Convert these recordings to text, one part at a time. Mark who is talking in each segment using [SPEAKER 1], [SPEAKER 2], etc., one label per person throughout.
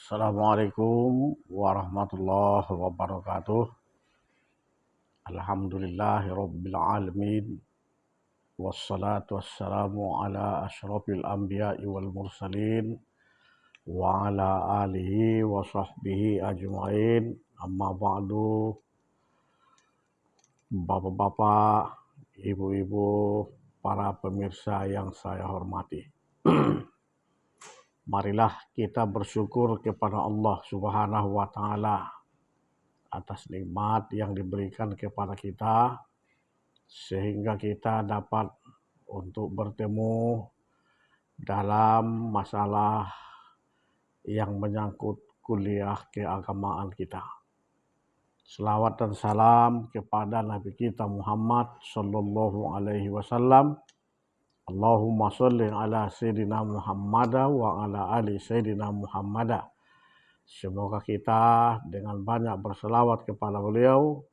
[SPEAKER 1] Assalamualaikum warahmatullahi wabarakatuh. Alhamdulillahirabbil alamin. Wassalatu wassalamu ala asyrafil anbiya'i wal mursalin wa ala alihi wa sahbihi ajmain. Amma ba'du. Bapak-bapak, ibu-ibu, para pemirsa yang saya hormati. Marilah kita bersyukur kepada Allah Subhanahu wa taala atas nikmat yang diberikan kepada kita sehingga kita dapat untuk bertemu dalam masalah yang menyangkut kuliah keagamaan kita. Selawat dan salam kepada Nabi kita Muhammad sallallahu alaihi wasallam. Allahumma sholli ala sayyidina Muhammad wa ala ali sayyidina Muhammad. Semoga kita dengan banyak berselawat kepada beliau,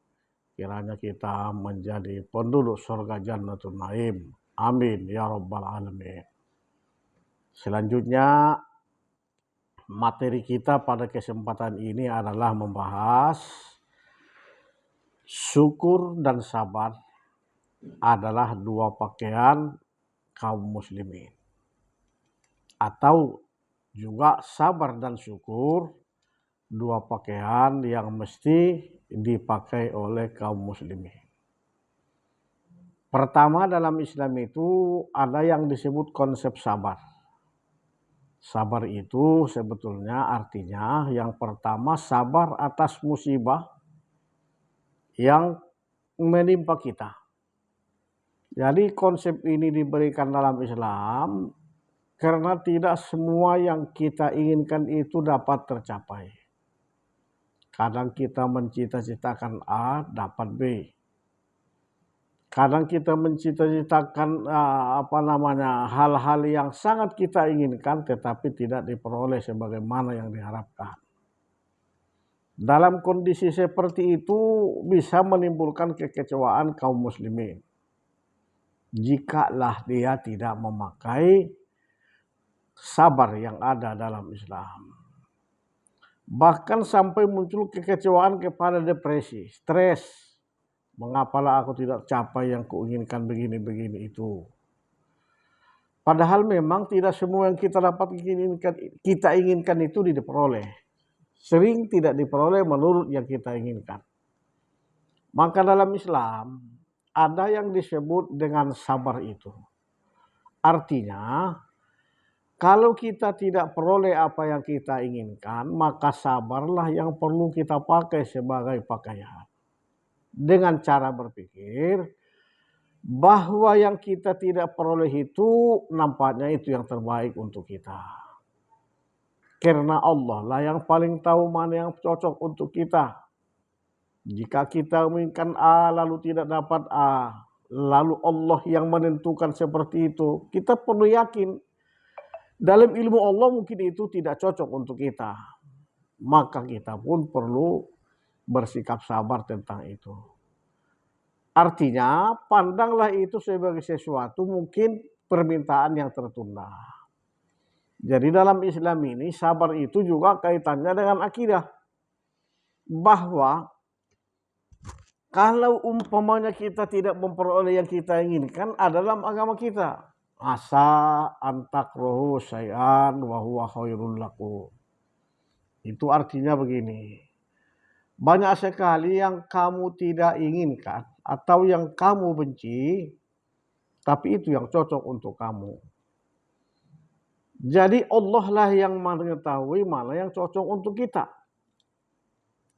[SPEAKER 1] kiranya kita menjadi penduduk surga Jannatul Naim. Amin ya rabbal alamin. Selanjutnya, materi kita pada kesempatan ini adalah membahas syukur dan sabar adalah dua pakaian kaum muslimin. Atau juga sabar dan syukur, dua pakaian yang mesti dipakai oleh kaum muslimin. Pertama, dalam Islam itu ada yang disebut konsep sabar. Sabar itu sebetulnya artinya yang pertama sabar atas musibah yang menimpa kita. Jadi konsep ini diberikan dalam Islam karena tidak semua yang kita inginkan itu dapat tercapai. Kadang kita mencita-citakan A, dapat B. Kadang kita mencita-citakan hal-hal yang sangat kita inginkan tetapi tidak diperoleh sebagaimana yang diharapkan. Dalam kondisi seperti itu bisa menimbulkan kekecewaan kaum muslimin. Jikalau dia tidak memakai sabar yang ada dalam Islam. Bahkan sampai muncul kekecewaan kepada depresi, stres. Mengapalah aku tidak capai yang kuinginkan begini-begini itu. Padahal memang tidak semua yang kita inginkan itu diperoleh. Sering tidak diperoleh menurut yang kita inginkan. Maka dalam Islam ada yang disebut dengan sabar itu. Artinya, kalau kita tidak peroleh apa yang kita inginkan, maka sabarlah yang perlu kita pakai sebagai pakaian. Dengan cara berpikir bahwa yang kita tidak peroleh itu nampaknya itu yang terbaik untuk kita. Karena Allah lah yang paling tahu mana yang cocok untuk kita. Jika kita menginginkan A lalu tidak dapat A, lalu Allah yang menentukan seperti itu, kita perlu yakin dalam ilmu Allah mungkin itu tidak cocok untuk kita. Maka kita pun perlu bersikap sabar tentang itu. Artinya pandanglah itu sebagai sesuatu mungkin permintaan yang tertunda. Jadi dalam Islam ini sabar itu juga kaitannya dengan akidah. Bahwa kalau umpamanya kita tidak memperoleh yang kita inginkan adalah agama kita. Asa antakrohu syai'an wa huwa khairul lakum. Itu artinya begini. Banyak sekali yang kamu tidak inginkan atau yang kamu benci, tapi itu yang cocok untuk kamu. Jadi Allah lah yang mengetahui mana yang cocok untuk kita.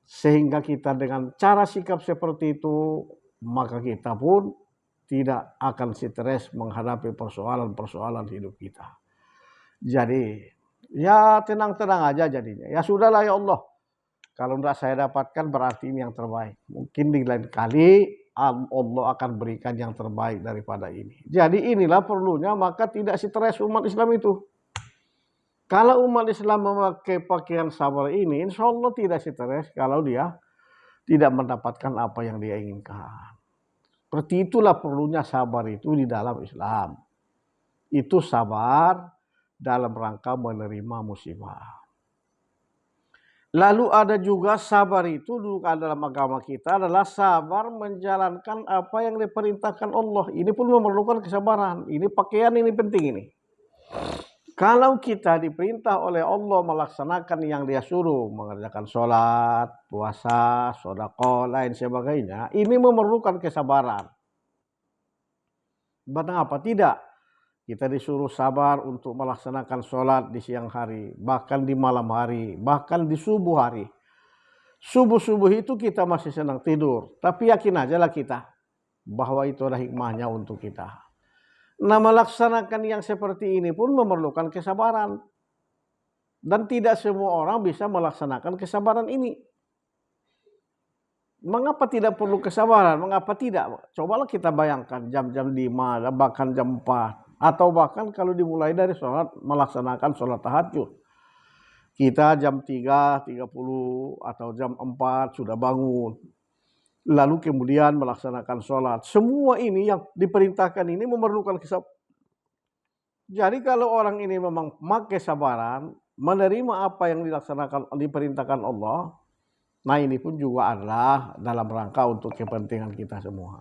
[SPEAKER 1] Sehingga kita dengan cara sikap seperti itu, maka kita pun tidak akan stres menghadapi persoalan-persoalan hidup kita. Jadi, ya tenang-tenang aja jadinya. Ya sudahlah ya Allah. Kalau tidak saya dapatkan berarti ini yang terbaik. Mungkin di lain kali Allah akan berikan yang terbaik daripada ini. Jadi inilah perlunya maka tidak stres umat Islam itu. Kalau umat Islam memakai pakaian sabar ini, insya Allah tidak stres kalau dia tidak mendapatkan apa yang dia inginkan. Seperti itulah perlunya sabar itu di dalam Islam. Itu sabar dalam rangka menerima musibah. Lalu ada juga sabar itu dulu dalam agama kita adalah sabar menjalankan apa yang diperintahkan Allah. Ini pun memerlukan kesabaran. Ini pakaian ini penting ini. Kalau kita diperintah oleh Allah melaksanakan yang dia suruh, mengerjakan sholat, puasa, sedekah, lain sebagainya, ini memerlukan kesabaran. Mengapa tidak? Kita disuruh sabar untuk melaksanakan sholat di siang hari, bahkan di malam hari, bahkan di subuh hari. Subuh-subuh itu kita masih senang tidur, tapi yakin aja lah kita bahwa itu adalah hikmahnya untuk kita. Nah, melaksanakan yang seperti ini pun memerlukan kesabaran. Dan tidak semua orang bisa melaksanakan kesabaran ini. Mengapa tidak perlu kesabaran? Mengapa tidak? Cobalah kita bayangkan jam-jam 5, bahkan jam 4. Atau bahkan kalau dimulai dari sholat, melaksanakan sholat tahajud. Kita jam 3.30 atau jam 4 sudah bangun. Lalu kemudian melaksanakan sholat. Semua ini yang diperintahkan ini memerlukan kesabaran. Jadi kalau orang ini memang memakai kesabaran, menerima apa yang diperintahkan Allah, nah ini pun juga adalah dalam rangka untuk kepentingan kita semua.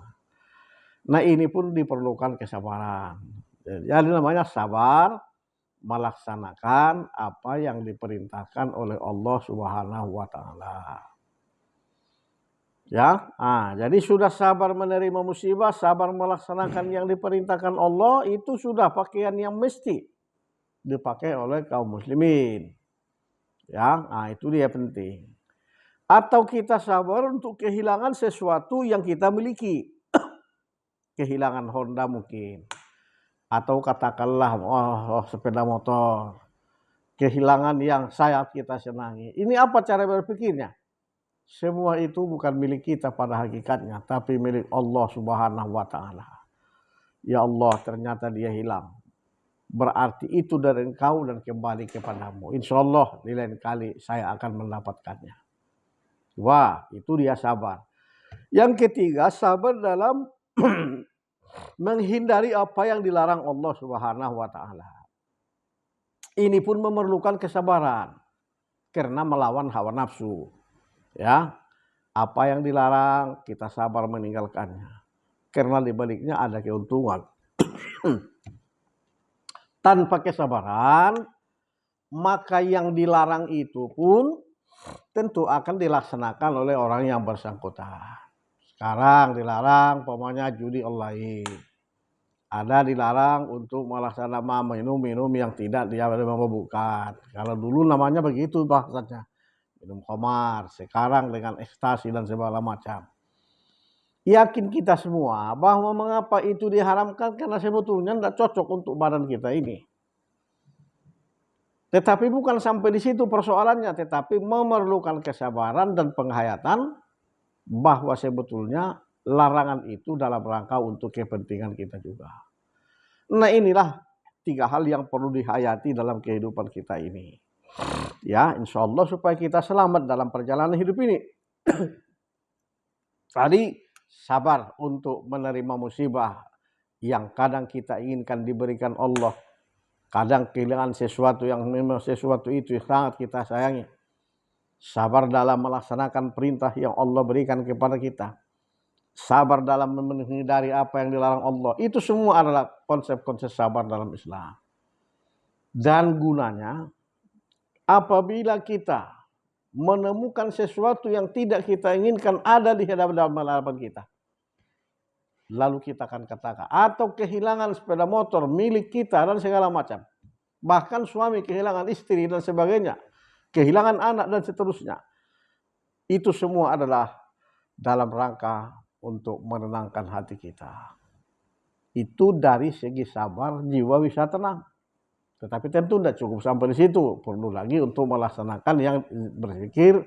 [SPEAKER 1] Nah ini pun diperlukan kesabaran. Jadi namanya sabar melaksanakan apa yang diperintahkan oleh Allah Subhanahu wa taala. Ya, jadi sudah sabar menerima musibah, sabar melaksanakan yang diperintahkan Allah, itu sudah pakaian yang mesti dipakai oleh kaum muslimin. Ya, itu dia penting. Atau kita sabar untuk kehilangan sesuatu yang kita miliki. Kehilangan Honda mungkin. Atau katakanlah sepeda motor. Kehilangan yang sangat kita senangi. Ini apa cara berpikirnya? Semua itu bukan milik kita pada hakikatnya, tapi milik Allah Subhanahu wa taala. Ya Allah, ternyata dia hilang. Berarti itu dari engkau dan kembali kepadamu. Insya Allah di lain kali saya akan mendapatkannya. Wah, itu dia sabar. Yang ketiga, sabar dalam menghindari apa yang dilarang Allah Subhanahu wa taala. Ini pun memerlukan kesabaran karena melawan hawa nafsu. Ya, apa yang dilarang kita sabar meninggalkannya. Karena di baliknya ada keuntungan. Tanpa kesabaran, maka yang dilarang itu pun tentu akan dilaksanakan oleh orang yang bersangkutan. Sekarang dilarang pokoknya judi online. Ada dilarang untuk melaksanakan minum yang tidak dia memabukkan. Kalau dulu namanya begitu bahasanya. Minum khamar, sekarang dengan ekstasi dan segala macam. Yakin kita semua bahwa mengapa itu diharamkan karena sebetulnya tidak cocok untuk badan kita ini. Tetapi bukan sampai di situ persoalannya, tetapi memerlukan kesabaran dan penghayatan bahwa sebetulnya larangan itu dalam rangka untuk kepentingan kita juga. Nah inilah 3 hal yang perlu dihayati dalam kehidupan kita ini. Ya, insya Allah supaya kita selamat dalam perjalanan hidup ini. Tadi sabar untuk menerima musibah yang kadang kita inginkan diberikan Allah. Kadang kehilangan sesuatu yang memang sesuatu itu sangat kita sayangi. Sabar dalam melaksanakan perintah yang Allah berikan kepada kita. Sabar dalam menghindari apa yang dilarang Allah. Itu semua adalah konsep-konsep sabar dalam Islam. Dan gunanya apabila kita menemukan sesuatu yang tidak kita inginkan ada di hadapan kita. Lalu kita akan katakan, atau kehilangan sepeda motor milik kita dan segala macam. Bahkan suami kehilangan istri dan sebagainya. Kehilangan anak dan seterusnya. Itu semua adalah dalam rangka untuk menenangkan hati kita. Itu dari segi sabar jiwa bisa tenang. Tetapi tentu tidak cukup sampai di situ. Perlu lagi untuk melaksanakan yang berzikir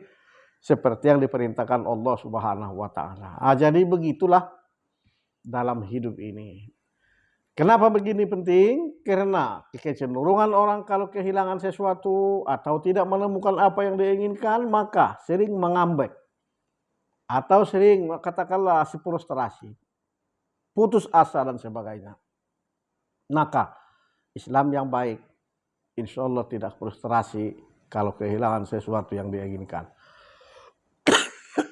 [SPEAKER 1] seperti yang diperintahkan Allah Subhanahu wa taala. Jadi begitulah dalam hidup ini. Kenapa begini penting? Karena kecenderungan orang kalau kehilangan sesuatu atau tidak menemukan apa yang diinginkan, maka sering mengambek. Atau sering katakanlah frustrasi, putus asa dan sebagainya. Maka Islam yang baik insya Allah tidak frustrasi, kalau kehilangan sesuatu yang dia inginkan.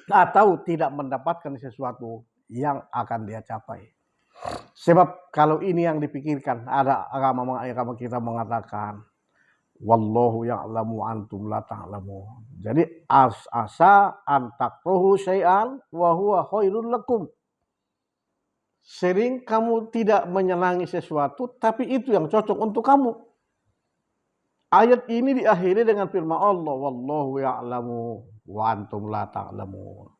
[SPEAKER 1] Atau tidak mendapatkan sesuatu yang akan dia capai. Sebab kalau ini yang dipikirkan, ada agama kita mengatakan, wallahu ya'lamu antum la ta'lamun. Jadi asa antakruhu syai'an wa huwa khairul lakum. Sering kamu tidak menyenangi sesuatu, tapi itu yang cocok untuk kamu. Ayat ini diakhiri dengan firman Allah, wallahu ya'lamu wa antum la ta'lamun.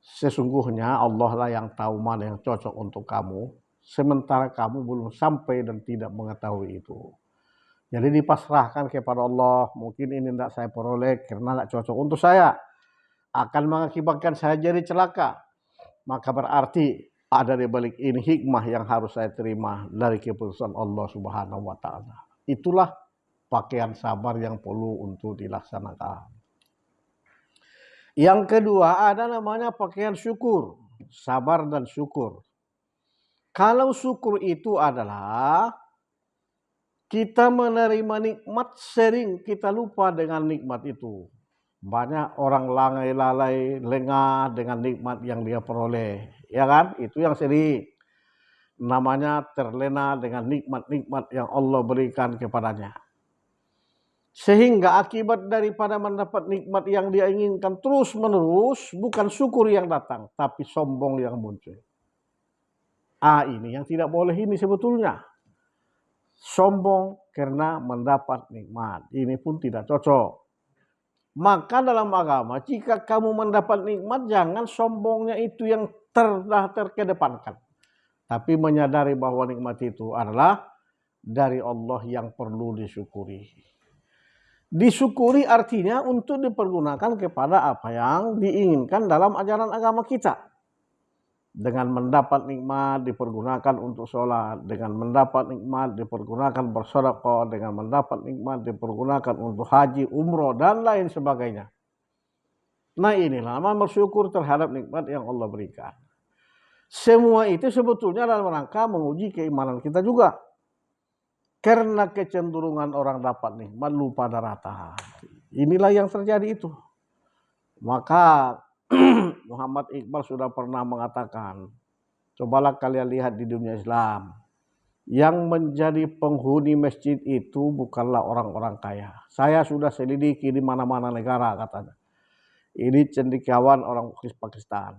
[SPEAKER 1] Sesungguhnya Allah lah yang tahu mana yang cocok untuk kamu, sementara kamu belum sampai dan tidak mengetahui itu. Jadi dipasrahkan kepada Allah, mungkin ini tidak saya peroleh karena tidak cocok untuk saya, akan mengakibatkan saya jadi celaka. Maka berarti ada di balik ini hikmah yang harus saya terima dari keputusan Allah Subhanahu wa Ta'ala. Itulah pakaian sabar yang perlu untuk dilaksanakan. Yang kedua ada namanya pakaian syukur, sabar dan syukur. Kalau syukur itu adalah kita menerima nikmat, sering kita lupa dengan nikmat itu. Banyak orang lalai, lengah dengan nikmat yang dia peroleh, ya kan? Itu yang sering. Namanya terlena dengan nikmat-nikmat yang Allah berikan kepadanya. Sehingga akibat daripada mendapat nikmat yang dia inginkan terus menerus, bukan syukur yang datang, tapi sombong yang muncul. Ini yang tidak boleh ini sebetulnya. Sombong karena mendapat nikmat. Ini pun tidak cocok. Maka dalam agama, jika kamu mendapat nikmat, jangan sombongnya itu yang terkedepankan. Tapi menyadari bahwa nikmat itu adalah dari Allah yang perlu disyukuri. Disyukuri artinya untuk dipergunakan kepada apa yang diinginkan dalam ajaran agama kita. Dengan mendapat nikmat dipergunakan untuk sholat, dengan mendapat nikmat dipergunakan bersedekah, dengan mendapat nikmat dipergunakan untuk haji, umroh, dan lain sebagainya. Nah inilah nama bersyukur terhadap nikmat yang Allah berikan. Semua itu sebetulnya dalam rangka menguji keimanan kita juga. Karena kecenderungan orang dapat nikmat lupa daratan. Inilah yang terjadi itu. Maka Muhammad Iqbal sudah pernah mengatakan, cobalah kalian lihat di dunia Islam, yang menjadi penghuni masjid itu bukanlah orang-orang kaya. Saya sudah selidiki di mana-mana negara katanya. Ini cendekiawan orang Pakistan.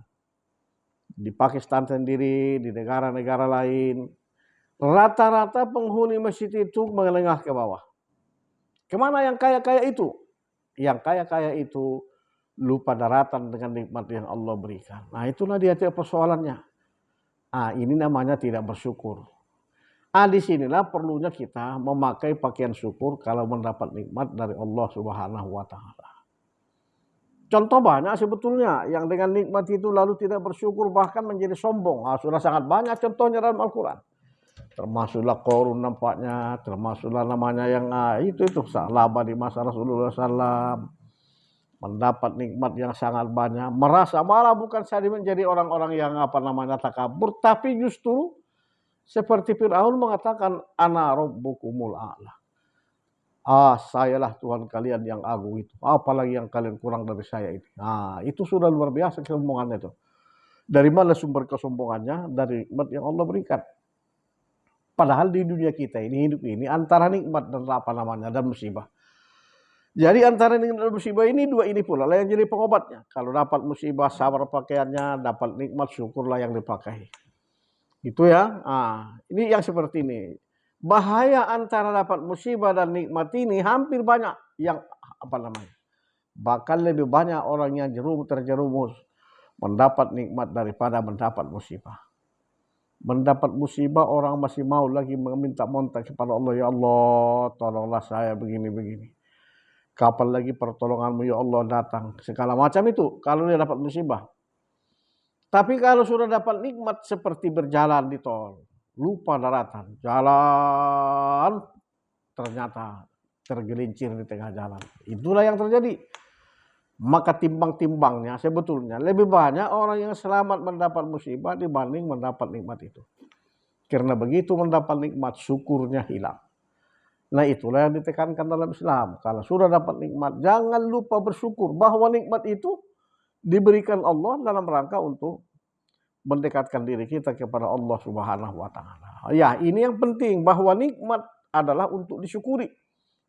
[SPEAKER 1] Di Pakistan sendiri, di negara-negara lain, rata-rata penghuni masjid itu menengah ke bawah. Kemana yang kaya-kaya itu? Yang kaya-kaya itu lupa daratan dengan nikmat yang Allah berikan. Nah itulah dia persoalannya. Ini namanya tidak bersyukur. Disinilah perlunya kita memakai pakaian syukur kalau mendapat nikmat dari Allah Subhanahu wa Ta'ala. Contoh banyak sebetulnya yang dengan nikmat itu lalu tidak bersyukur bahkan menjadi sombong. Sudah sangat banyak contohnya dalam Al-Quran. Termasuklah Qarun nampaknya, termasuklah namanya yang itu laba di masa Rasulullah SAW, mendapat nikmat yang sangat banyak, merasa malah bukan saja menjadi orang-orang yang takabur, tapi justru seperti Fir'aun mengatakan ana rabbukumul a'la. Sayalah Tuhan kalian yang agung itu. Apalagi yang kalian kurang dari saya itu. Itu sudah luar biasa kesombongannya itu. Dari mana sumber kesombongannya? Dari nikmat yang Allah berikan. Padahal di dunia kita ini, hidup ini, antara nikmat dan dan musibah. Jadi antara nikmat dan musibah ini, dua ini pula lah yang jadi pengobatnya. Kalau dapat musibah, sabar pakaiannya, dapat nikmat, syukurlah yang dipakai. Itu ya. Ini yang seperti ini. Bahaya antara dapat musibah dan nikmat ini hampir banyak yang bahkan lebih banyak orang yang terjerumus mendapat nikmat daripada mendapat musibah. Mendapat musibah orang masih mau lagi meminta-minta kepada Allah, ya Allah tolonglah saya begini-begini. Kapan lagi pertolonganmu ya Allah datang? Segala macam itu kalau dia dapat musibah. Tapi kalau sudah dapat nikmat seperti berjalan di tol, lupa daratan, jalan ternyata tergelincir di tengah jalan. Itulah yang terjadi. Maka timbang-timbangnya sebetulnya lebih banyak orang yang selamat mendapat musibah dibanding mendapat nikmat itu. Karena begitu mendapat nikmat, syukurnya hilang. Nah itulah yang ditekankan dalam Islam. Kalau sudah dapat nikmat, jangan lupa bersyukur bahwa nikmat itu diberikan Allah dalam rangka untuk mendekatkan diri kita kepada Allah Subhanahu wa taala. Ya, ini yang penting bahwa nikmat adalah untuk disyukuri,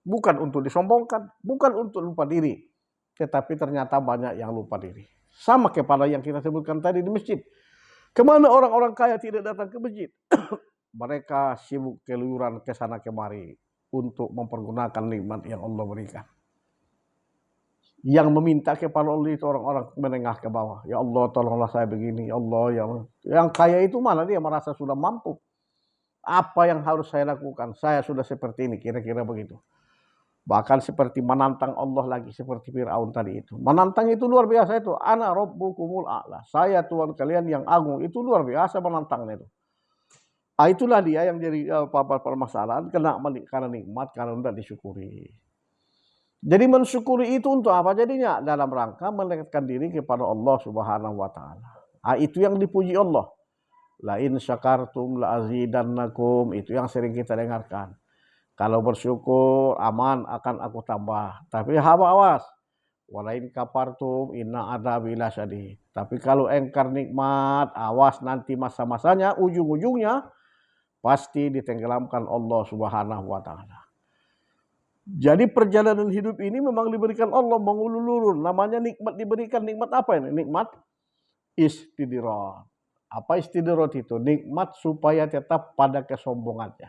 [SPEAKER 1] bukan untuk disombongkan, bukan untuk lupa diri. Tetapi ternyata banyak yang lupa diri. Sama kepada yang kita sebutkan tadi di masjid. Kemana orang-orang kaya tidak datang ke masjid? Mereka sibuk keluyuran ke sana kemari untuk mempergunakan nikmat yang Allah berikan. Yang meminta kepada Allah itu orang-orang menengah ke bawah. Ya Allah, tolonglah saya begini. Ya Allah, yang kaya itu mana dia merasa sudah mampu. Apa yang harus saya lakukan? Saya sudah seperti ini, kira-kira begitu. Bahkan seperti menantang Allah lagi, seperti Fir'aun tadi itu. Menantang itu luar biasa itu. Ana rabbukumul a'la. Saya Tuhan kalian yang agung. Itu luar biasa menantangnya itu. Itulah dia yang jadi permasalahan karena nikmat, karena tidak disyukuri. Jadi mensyukuri itu untuk apa jadinya? Dalam rangka mendekatkan diri kepada Allah Subhanahu wa taala. Itu yang dipuji Allah. La in syakartum la azidannakum, itu yang sering kita dengarkan. Kalau bersyukur aman akan aku tambah. Tapi awas. Walain kapartum inna adzabi lasyadid. Tapi kalau engkar nikmat, awas nanti masa-masanya ujung-ujungnya pasti ditenggelamkan Allah Subhanahu wa taala. Jadi perjalanan hidup ini memang diberikan Allah mengulur-ulur. Namanya nikmat diberikan. Nikmat apa ini? Nikmat istidrat. Apa istidrat itu? Nikmat supaya tetap pada kesombongannya.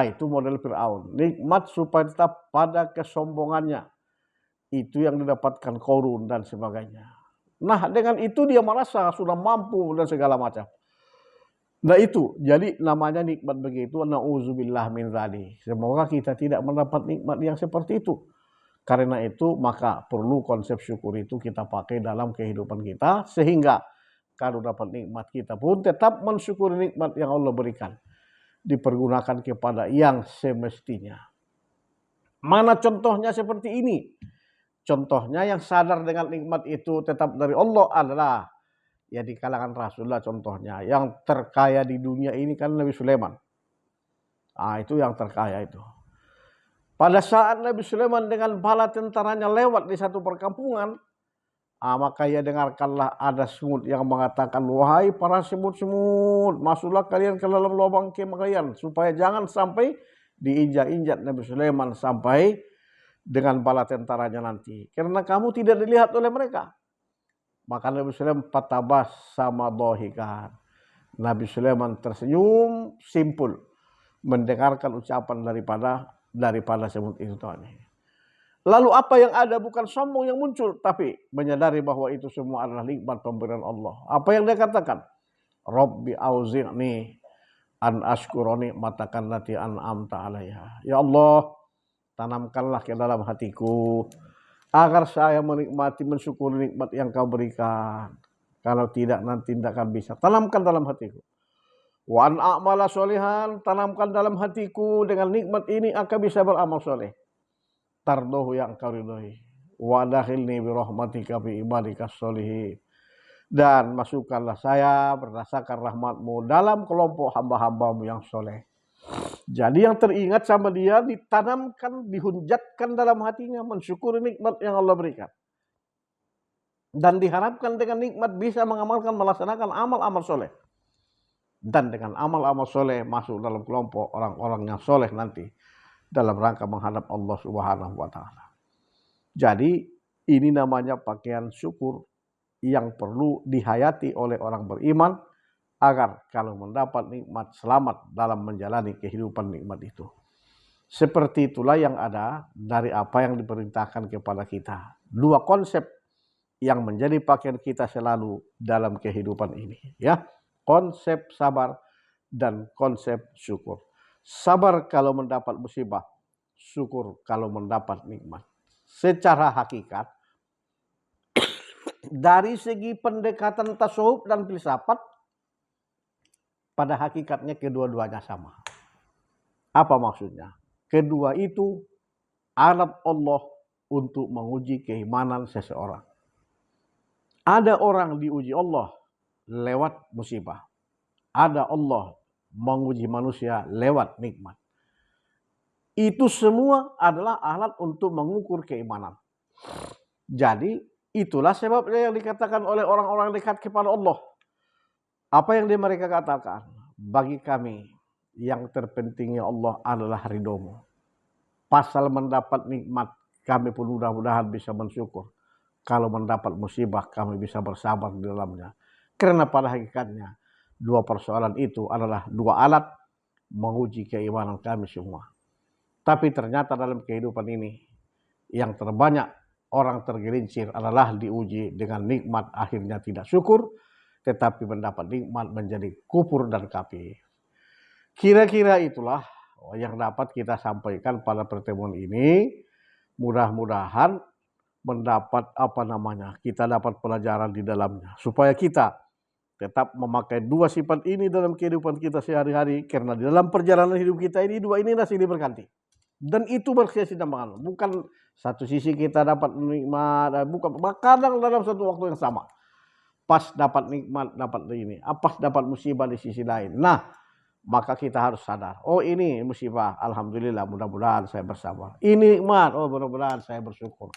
[SPEAKER 1] Itu model Fir'aun. Nikmat supaya tetap pada kesombongannya. Itu yang didapatkan Qarun dan sebagainya. Nah dengan itu dia merasa sudah mampu dan segala macam. Nah itu, jadi namanya nikmat begitu, na'udzubillah min dzalik. Semoga kita tidak mendapat nikmat yang seperti itu. Karena itu maka perlu konsep syukur itu kita pakai dalam kehidupan kita. Sehingga kalau dapat nikmat kita pun tetap mensyukuri nikmat yang Allah berikan. Dipergunakan kepada yang semestinya. Mana contohnya seperti ini? Contohnya yang sadar dengan nikmat itu tetap dari Allah adalah ya di kalangan Rasulullah contohnya. Yang terkaya di dunia ini kan Nabi Sulaiman. Itu yang terkaya itu. Pada saat Nabi Sulaiman dengan bala tentaranya lewat di satu perkampungan, maka ia dengarkanlah ada semut yang mengatakan, wahai para semut-semut, masuklah kalian ke dalam lubang kemah kalian, supaya jangan sampai diinjak-injak Nabi Sulaiman sampai dengan bala tentaranya nanti. Karena kamu tidak dilihat oleh mereka. Maka Nabi Sulaiman patabas sama dohikan. Nabi Sulaiman tersenyum simpul mendengarkan ucapan daripada semut itu tadi. Lalu apa yang ada bukan sombong yang muncul, tapi menyadari bahwa itu semua adalah nikmat pemberian Allah. Apa yang dia katakan? Rabbi auzi'ni an ashkura ni'matakan lati an'amta alaiha. Ya Allah, tanamkanlah ke dalam hatiku agar saya menikmati, mensyukuri nikmat yang kau berikan. Kalau tidak nanti tidak akan bisa. Tanamkan dalam hatiku. Wa an a'mala sholihan, tanamkan dalam hatiku dengan nikmat ini akan bisa beramal soleh. Tardohu yang kau ridhoi. Wa dakhilni birahmatika fi ibadikas sholihin. Dan masukkanlah saya berdasarkan rahmatmu dalam kelompok hamba-hambamu yang soleh. Jadi yang teringat sama dia ditanamkan, dihunjatkan dalam hatinya mensyukuri nikmat yang Allah berikan. Dan diharapkan dengan nikmat bisa mengamalkan, melaksanakan amal-amal soleh. Dan dengan amal-amal soleh masuk dalam kelompok orang-orang yang soleh nanti. Dalam rangka menghadap Allah Subhanahu wa ta'ala. Jadi ini namanya pakaian syukur yang perlu dihayati oleh orang beriman. Agar kalau mendapat nikmat selamat dalam menjalani kehidupan nikmat itu. Seperti itulah yang ada dari apa yang diperintahkan kepada kita. Dua konsep yang menjadi pakaian kita selalu dalam kehidupan ini. Ya, konsep sabar dan konsep syukur. Sabar kalau mendapat musibah, syukur kalau mendapat nikmat. Secara hakikat, dari segi pendekatan tasawuf dan filsafat, pada hakikatnya kedua-duanya sama. Apa maksudnya? Kedua itu alat Allah untuk menguji keimanan seseorang. Ada orang diuji Allah lewat musibah. Ada Allah menguji manusia lewat nikmat. Itu semua adalah alat untuk mengukur keimanan. Jadi itulah sebabnya yang dikatakan oleh orang-orang dekat kepada Allah. Apa yang mereka katakan? Bagi kami yang terpenting ya Allah adalah ridhomu. Pasal mendapat nikmat kami pun mudah-mudahan bisa bersyukur. Kalau mendapat musibah kami bisa bersabar di dalamnya. Karena pada hakikatnya dua persoalan itu adalah dua alat menguji keimanan kami semua. Tapi ternyata dalam kehidupan ini yang terbanyak orang tergelincir adalah diuji dengan nikmat akhirnya tidak syukur, tetapi mendapat nikmat menjadi kufur dan kafir. Kira-kira itulah yang dapat kita sampaikan pada pertemuan ini. Mudah-mudahan mendapat kita dapat pelajaran di dalamnya supaya kita tetap memakai dua sifat ini dalam kehidupan kita sehari-hari, karena di dalam perjalanan hidup kita ini dua ini silih berganti. Dan itu berkesinambungan, bukan satu sisi kita dapat nikmat, bukan kadang dalam satu waktu yang sama. Pas dapat nikmat, dapat ini, pas dapat musibah di sisi lain. Nah, maka kita harus sadar, oh ini musibah, alhamdulillah, mudah-mudahan saya bersabar. Ini nikmat, oh mudah-mudahan saya bersyukur.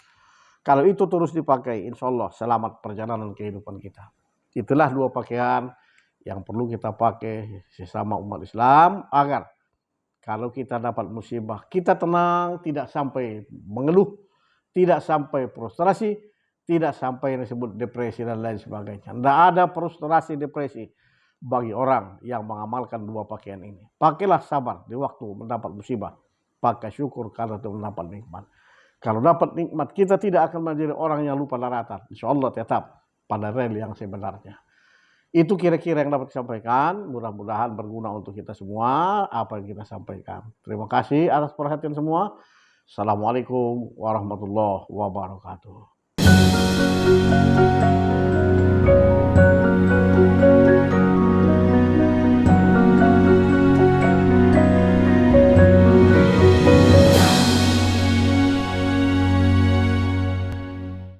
[SPEAKER 1] Kalau itu terus dipakai, insya Allah selamat perjalanan kehidupan kita. Itulah dua pakaian yang perlu kita pakai sesama umat Islam agar kalau kita dapat musibah, kita tenang, tidak sampai mengeluh, tidak sampai frustrasi, tidak sampai yang disebut depresi dan lain sebagainya. Tidak ada frustrasi, depresi bagi orang yang mengamalkan dua pakaian ini. Pakailah sabar di waktu mendapat musibah. Pakai syukur karena itu mendapat nikmat. Kalau dapat nikmat, kita tidak akan menjadi orang yang lupa daratan. Insya Allah tetap pada rel yang sebenarnya. Itu kira-kira yang dapat disampaikan. Mudah-mudahan berguna untuk kita semua apa yang kita sampaikan. Terima kasih atas perhatian semua. Assalamualaikum warahmatullahi wabarakatuh.